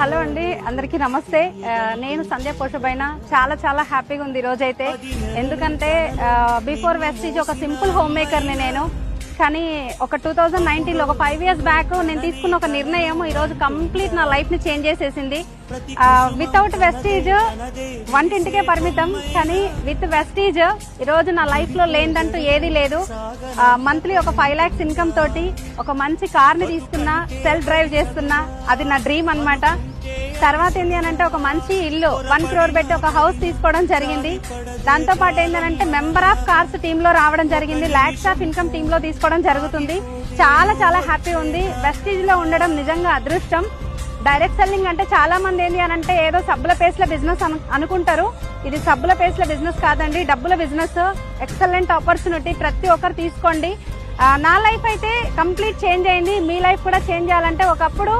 Hello అండి, అందరికీ నమస్తే. నేను సంధ్య పోషబైన చాలా చాలా హ్యాపీగా ఉంది ఈరోజు అయితే. ఎందుకంటే బిఫోర్ వెస్టీజ్ ఒక సింపుల్ హోమ్ మేకర్ని నేను. కానీ ఒక 2019లో ఒక 5 years బ్యాక్ నేను తీసుకున్న ఒక నిర్ణయం ఈరోజు కంప్లీట్ నా లైఫ్ ని చేంజ్ చేసేసింది. వితౌట్ వెస్టీజ్ వంటింటికే పరిమితం, కానీ విత్ వెస్టీజ్ ఈరోజు నా లైఫ్ లో లేదంటూ ఏది లేదు. మంత్లీ ఒక 5 lakhs ఇన్కమ్ తోటి ఒక మంచి కార్ ని తీసుకున్నా, సెల్ఫ్ డ్రైవ్ చేస్తున్నా. అది నా డ్రీమ్ అన్నమాట. తర్వాత ఏంటి అని అంటే ఒక మంచి ఇల్లు 1 crore పెట్టి ఒక హౌస్ తీసుకోవడం జరిగింది. దాంతో పాటు ఏంటంటే మెంబర్ ఆఫ్ కార్స్ టీమ్ లో రావడం జరిగింది. లాక్స్ ఆఫ్ ఇన్కమ్ టీమ్ లో తీసుకోవడం జరుగుతుంది. చాలా చాలా హ్యాపీ ఉంది. వెస్టీజ్ లో ఉండడం నిజంగా అదృష్టం. డైరెక్ట్ సెల్లింగ్ అంటే చాలా మంది ఏంటి అని అంటే ఏదో సబ్బుల పేస్ల బిజినెస్ అనుకుంటారు. ఇది సబ్బుల పేస్ల బిజినెస్ కాదండి, డబ్బుల బిజినెస్. ఎక్సలెంట్ ఆపర్చునిటీ, ప్రతి ఒక్కరు తీసుకోండి. నా లైఫ్ అయితే కంప్లీట్ చేంజ్ అయింది. మీ లైఫ్ కూడా చేంజ్ చేయాలంటే ఒకప్పుడు